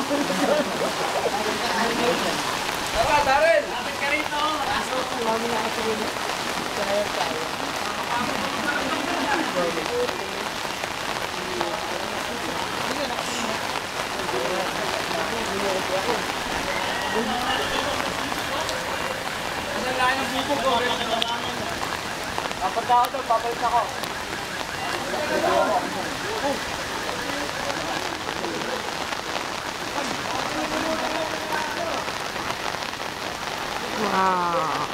Tara, Darren! Lapit ka rito. Mami na kasi rin. Kaya tayo. Ang lahat ng buko ko. Kapag ako ito, papalit ako. Wow.